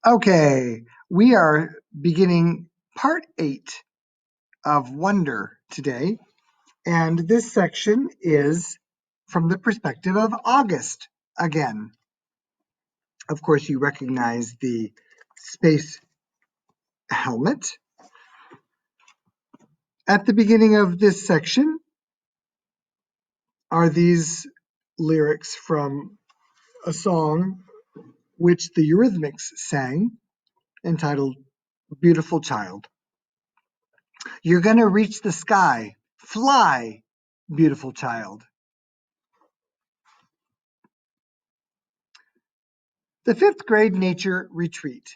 Okay, we are beginning part 8 of Wonder today, and this section is from the perspective of August again. Of course, you recognize the space helmet. At the beginning of this section are these lyrics from a song which the Eurythmics sang entitled Beautiful Child. You're going to reach the sky. Fly, beautiful child. The fifth grade nature retreat.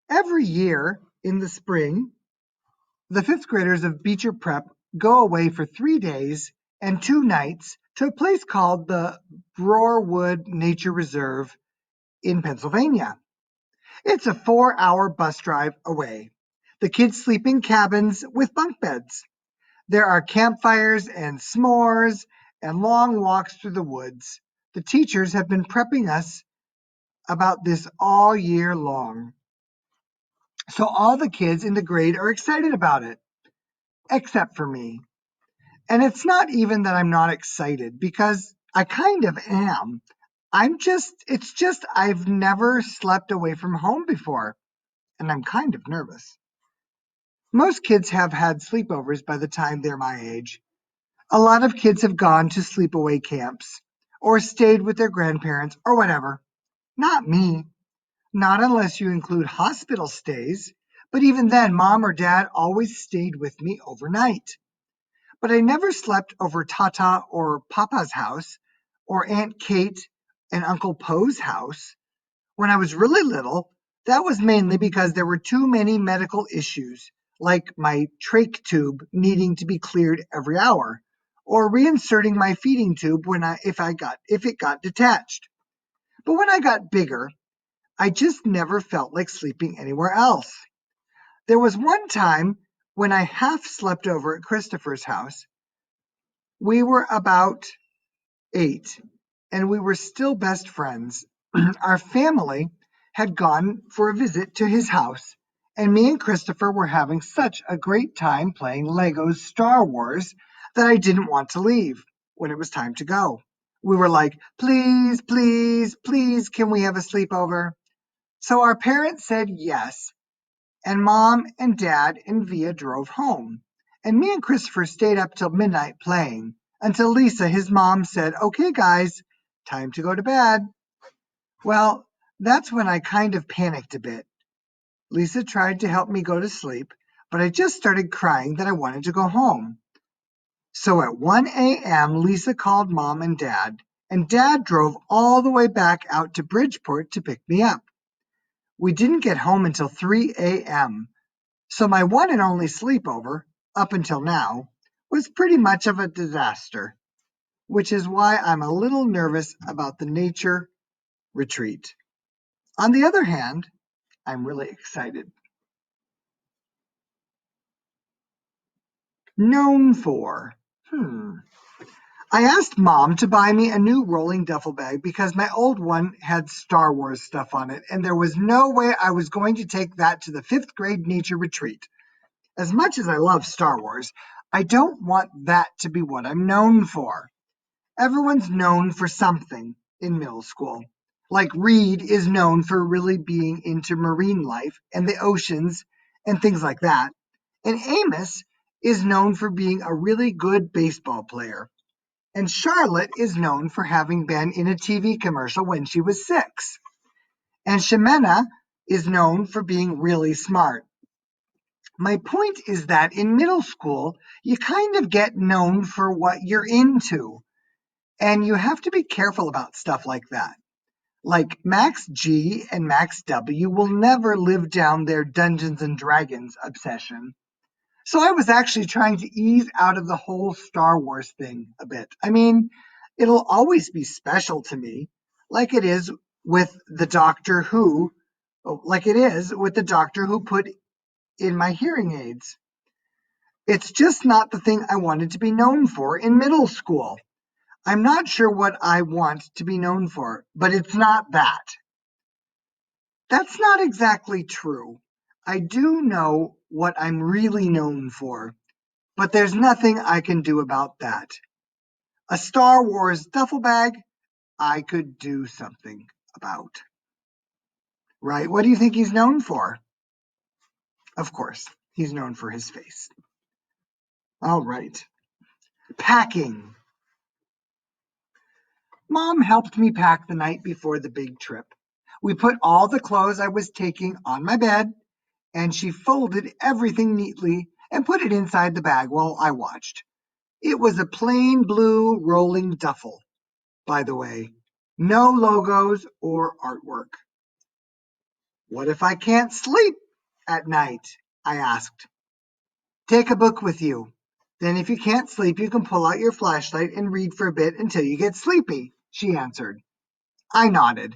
Every year in the spring, the fifth graders of Beecher Prep go away for 3 days and 2 nights to a place called the Broarwood Nature Reserve in Pennsylvania. It's a 4-hour bus drive away. The kids sleep in cabins with bunk beds. There are campfires and s'mores and long walks through the woods. The teachers have been prepping us about this all year long. So all the kids in the grade are excited about it, except for me. And it's not even that I'm not excited, because I kind of am. It's just I've never slept away from home before, and I'm kind of nervous. Most kids have had sleepovers by the time they're my age. A lot of kids have gone to sleepaway camps, or stayed with their grandparents, or whatever. Not me. Not unless you include hospital stays, but even then, mom or dad always stayed with me overnight. But I never slept over Tata or Papa's house, or Aunt Kate and Uncle Poe's house. When I was really little, that was mainly because there were too many medical issues, like my trach tube needing to be cleared every hour, or reinserting my feeding tube if it got detached. But when I got bigger, I just never felt like sleeping anywhere else. There was one time when I half slept over at Christopher's house. We were about 8, and we were still best friends. Our family had gone for a visit to his house, and me and Christopher were having such a great time playing Lego's Star Wars that I didn't want to leave when it was time to go. We were like, please, please, please, can we have a sleepover? So our parents said yes, and mom and dad and Via drove home. And me and Christopher stayed up till midnight playing until Lisa, his mom, said, okay, guys, time to go to bed. Well, that's when I kind of panicked a bit. Lisa tried to help me go to sleep, but I just started crying that I wanted to go home. So at 1 a.m., Lisa called mom and dad drove all the way back out to Bridgeport to pick me up. We didn't get home until 3 a.m., so my one and only sleepover, up until now, was pretty much of a disaster, which is why I'm a little nervous about the nature retreat. On the other hand, I'm really excited. Known for. I asked mom to buy me a new rolling duffel bag because my old one had Star Wars stuff on it, and there was no way I was going to take that to the fifth grade nature retreat. As much as I love Star Wars, I don't want that to be what I'm known for. Everyone's known for something in middle school. Like Reed is known for really being into marine life and the oceans and things like that. And Amos is known for being a really good baseball player. And Charlotte is known for having been in a TV commercial when she was 6. And Ximena is known for being really smart. My point is that in middle school, you kind of get known for what you're into. And you have to be careful about stuff like that. Like Max G and Max W will never live down their Dungeons and Dragons obsession. So I was actually trying to ease out of the whole Star Wars thing a bit. I mean, it'll always be special to me, like it is with the Doctor Who, put in my hearing aids. It's just not the thing I wanted to be known for in middle school. I'm not sure what I want to be known for, but it's not that. That's not exactly true. I do know what I'm really known for, but there's nothing I can do about that. A Star Wars duffel bag, I could do something about. Right? What do you think he's known for? Of course, he's known for his face. All right. Packing. Mom helped me pack the night before the big trip. We put all the clothes I was taking on my bed, and she folded everything neatly and put it inside the bag while I watched. It was a plain blue rolling duffel, by the way. No logos or artwork. What if I can't sleep at night? I asked. Take a book with you. Then, if you can't sleep, you can pull out your flashlight and read for a bit until you get sleepy, she answered. I nodded.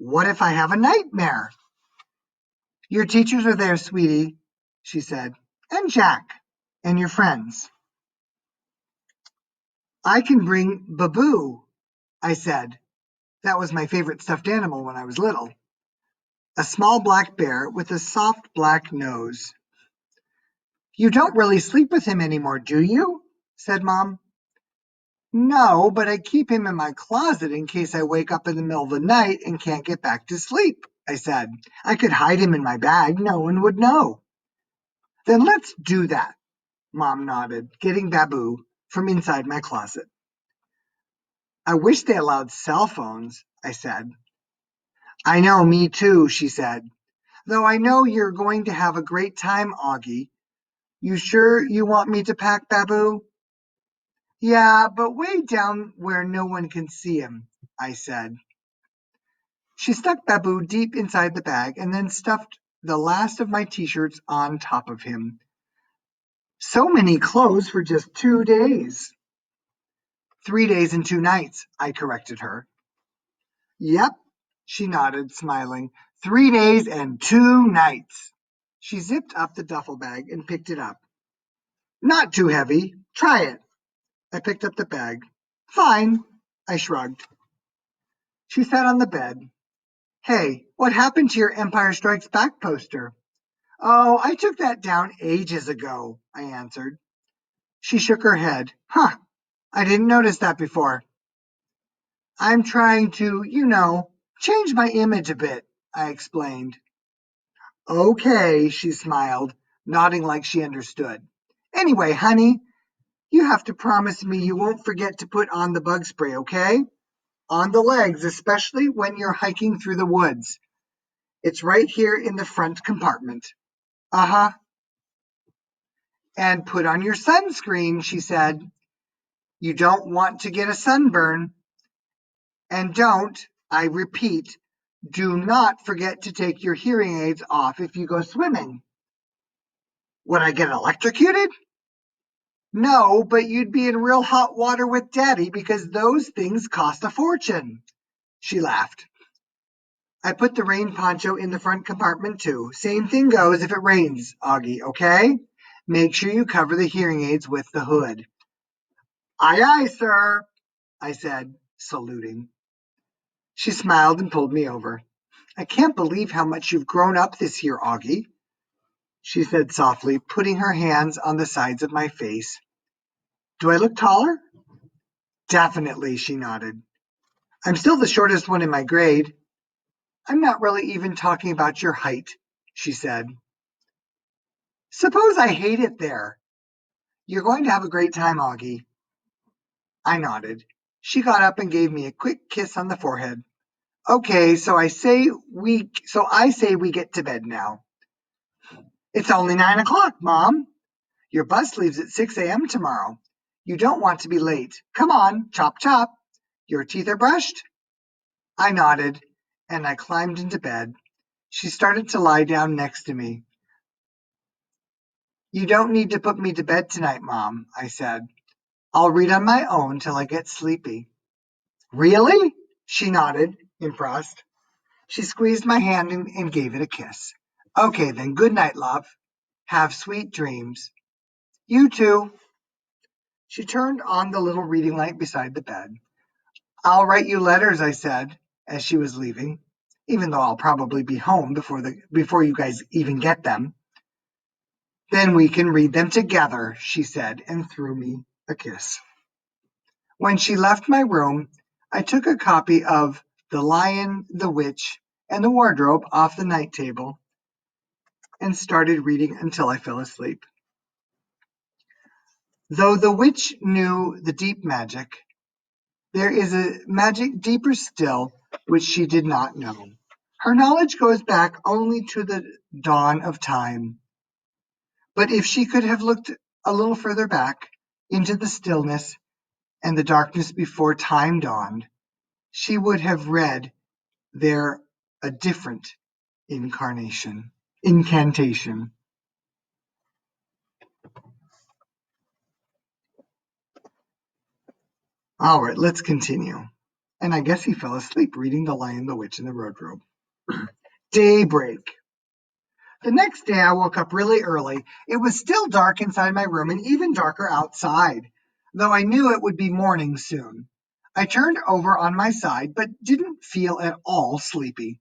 What if I have a nightmare? Your teachers are there, sweetie, she said, and Jack, and your friends. I can bring Baboo, I said. That was my favorite stuffed animal when I was little. A small black bear with a soft black nose. You don't really sleep with him anymore, do you? Said Mom. No, but I keep him in my closet in case I wake up in the middle of the night and can't get back to sleep, I said. I could hide him in my bag. No one would know. Then let's do that, Mom nodded, getting Baboo from inside my closet. I wish they allowed cell phones, I said. I know, me too, she said. Though I know you're going to have a great time, Auggie. You sure you want me to pack Baboo? Yeah, but way down where no one can see him, I said. She stuck Baboo deep inside the bag and then stuffed the last of my t-shirts on top of him. So many clothes for just 2 days. 3 days and 2 nights, I corrected her. Yep, she nodded, smiling. 3 days and 2 nights. She zipped up the duffel bag and picked it up. Not too heavy. Try it. I picked up the bag. Fine, I shrugged. She sat on the bed. Hey, what happened to your Empire Strikes Back poster? Oh, I took that down ages ago, I answered. She shook her head. Huh, I didn't notice that before. I'm trying to, change my image a bit, I explained. Okay, she smiled, nodding like she understood. Anyway, honey, you have to promise me you won't forget to put on the bug spray, okay? On the legs, especially when you're hiking through the woods. It's right here in the front compartment. Uh-huh. And put on your sunscreen, she said. You don't want to get a sunburn. And don't, I repeat, do not forget to take your hearing aids off if you go swimming. Would I get electrocuted? No, but you'd be in real hot water with Daddy because those things cost a fortune. She laughed. I put the rain poncho in the front compartment too. Same thing goes if it rains, Auggie, okay? Make sure you cover the hearing aids with the hood. Aye, aye, sir, I said, saluting. She smiled and pulled me over. I can't believe how much you've grown up this year, Auggie, she said softly, putting her hands on the sides of my face. Do I look taller? Definitely, she nodded. I'm still the shortest one in my grade. I'm not really even talking about your height, she said. Suppose I hate it there. You're going to have a great time, Auggie. I nodded. She got up and gave me a quick kiss on the forehead. Okay, so I say we get to bed now. It's only 9 o'clock, Mom. Your bus leaves at 6 a.m. tomorrow. You don't want to be late. Come on, chop chop. Your teeth are brushed? I nodded, and I climbed into bed. She started to lie down next to me. You don't need to put me to bed tonight, Mom, I said. I'll read on my own till I get sleepy. Really? She nodded, impressed. She squeezed my hand and gave it a kiss. Okay, then, good night, love. Have sweet dreams. You too. She turned on the little reading light beside the bed. I'll write you letters, I said, as she was leaving. even though I'll probably be home before you guys even get them. Then we can read them together, she said, and threw me a kiss. When she left my room, I took a copy of The Lion, the Witch, and the Wardrobe off the night table and started reading until I fell asleep. Though the witch knew the deep magic, there is a magic deeper still which she did not know. Her knowledge goes back only to the dawn of time. But if she could have looked a little further back into the stillness and the darkness before time dawned, she would have read there a different incantation. All right, let's continue. And I guess he fell asleep reading The Lion, the Witch, and the Wardrobe. Daybreak. The next day I woke up really early. It was still dark inside my room and even darker outside, though I knew it would be morning soon. I turned over on my side, but didn't feel at all sleepy.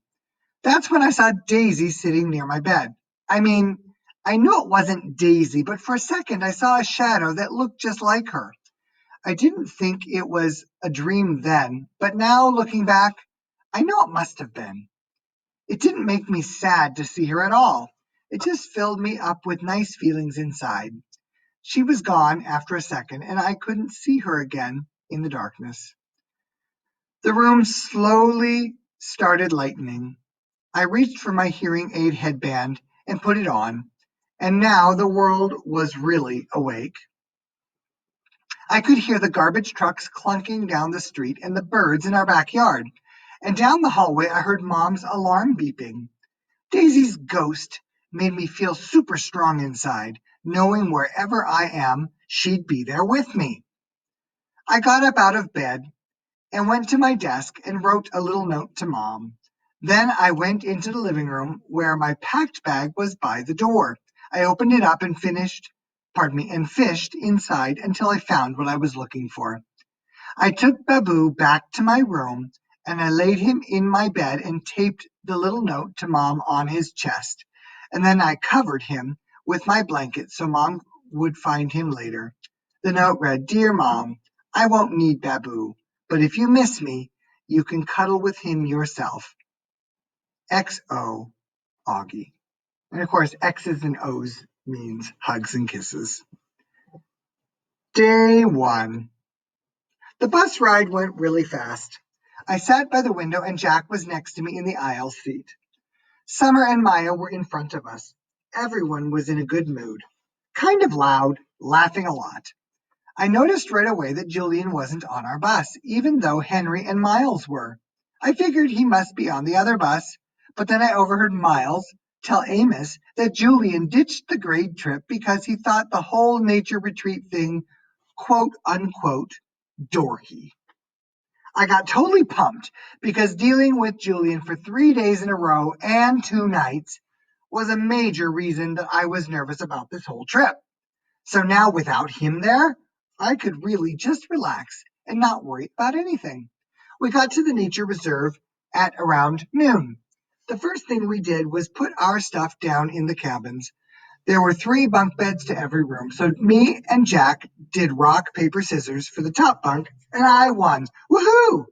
That's when I saw Daisy sitting near my bed. I mean, I knew it wasn't Daisy, but for a second I saw a shadow that looked just like her. I didn't think it was a dream then, but now looking back, I know it must have been. It didn't make me sad to see her at all. It just filled me up with nice feelings inside. She was gone after a second, and I couldn't see her again in the darkness. The room slowly started lightening. I reached for my hearing aid headband and put it on, and now the world was really awake. I could hear the garbage trucks clunking down the street and the birds in our backyard. And down the hallway, I heard Mom's alarm beeping. Daisy's ghost made me feel super strong inside, knowing wherever I am, she'd be there with me. I got up out of bed and went to my desk and wrote a little note to Mom. Then I went into the living room where my packed bag was by the door. I opened it up and fished inside until I found what I was looking for. I took Babu back to my room and I laid him in my bed and taped the little note to Mom on his chest. And then I covered him with my blanket so Mom would find him later. The note read, "Dear Mom, I won't need Babu, but if you miss me, you can cuddle with him yourself. XO, Auggie." And of course, X's and O's means hugs and kisses. Day 1. The bus ride went really fast. I sat by the window and Jack was next to me in the aisle seat. Summer and Maya were in front of us. Everyone was in a good mood. Kind of loud, laughing a lot. I noticed right away that Julian wasn't on our bus, even though Henry and Miles were. I figured he must be on the other bus, but then I overheard Miles tell Amos that Julian ditched the grade trip because he thought the whole nature retreat thing, quote unquote, dorky. I got totally pumped because dealing with Julian for 3 days in a row and 2 nights was a major reason that I was nervous about this whole trip. So now without him there, I could really just relax and not worry about anything. We got to the nature reserve at around noon. The first thing we did was put our stuff down in the cabins. There were 3 bunk beds to every room, so me and Jack did rock, paper, scissors for the top bunk, and I won. Woohoo!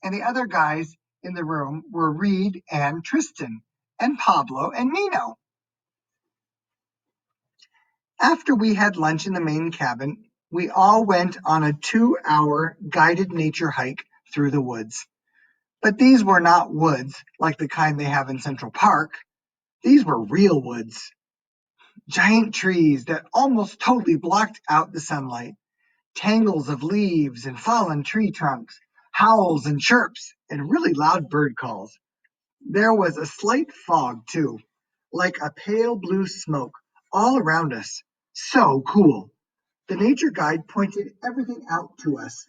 And the other guys in the room were Reed and Tristan, and Pablo and Nino. After we had lunch in the main cabin, we all went on a 2-hour guided nature hike through the woods. But these were not woods like the kind they have in Central Park. These were real woods. Giant trees that almost totally blocked out the sunlight. Tangles of leaves and fallen tree trunks. Howls and chirps and really loud bird calls. There was a slight fog, too, like a pale blue smoke all around us. So cool. The nature guide pointed everything out to us.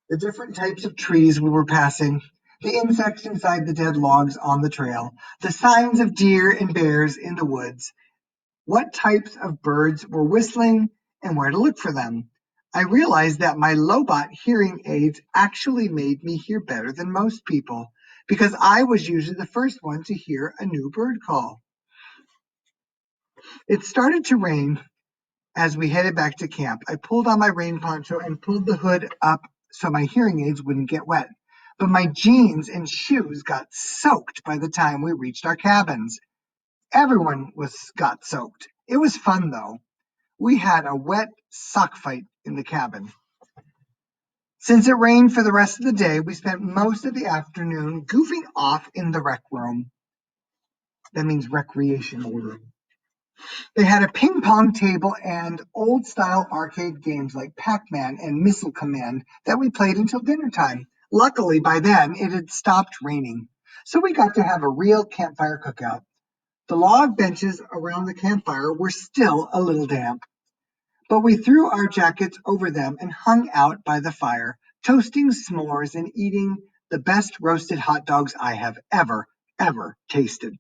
The different types of trees we were passing, the insects inside the dead logs on the trail, the signs of deer and bears in the woods, what types of birds were whistling, and where to look for them. I realized that my Lobot hearing aids actually made me hear better than most people, because I was usually the first one to hear a new bird call. It started to rain as we headed back to camp. I pulled on my rain poncho and pulled the hood up so my hearing aids wouldn't get wet. But my jeans and shoes got soaked by the time we reached our cabins. Everyone got soaked. It was fun though. We had a wet sock fight in the cabin. Since it rained for the rest of the day, we spent most of the afternoon goofing off in the rec room. That means recreation room. They had a ping pong table and old style arcade games like Pac-Man and Missile Command that we played until dinner time. Luckily, by then, it had stopped raining, so we got to have a real campfire cookout. The log benches around the campfire were still a little damp, but we threw our jackets over them and hung out by the fire, toasting s'mores and eating the best roasted hot dogs I have ever tasted.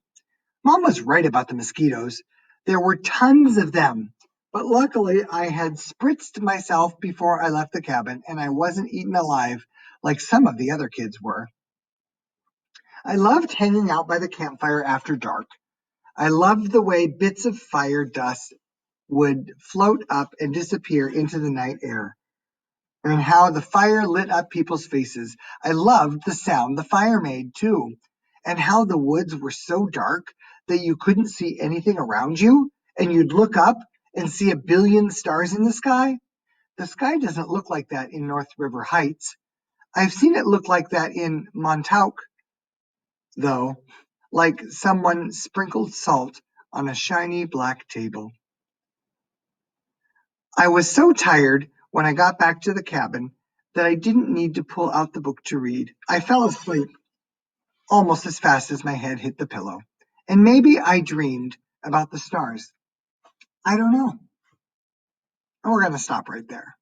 Mom was right about the mosquitoes. There were tons of them, but luckily I had spritzed myself before I left the cabin and I wasn't eaten alive like some of the other kids were. I loved hanging out by the campfire after dark. I loved the way bits of fire dust would float up and disappear into the night air, and how the fire lit up people's faces. I loved the sound the fire made, too, and how the woods were so dark that you couldn't see anything around you, and you'd look up and see a billion stars in the sky. The sky doesn't look like that in North River Heights. I've seen it look like that in Montauk, though, like someone sprinkled salt on a shiny black table. I was so tired when I got back to the cabin that I didn't need to pull out the book to read. I fell asleep almost as fast as my head hit the pillow. And maybe I dreamed about the stars. I don't know. And we're going to stop right there.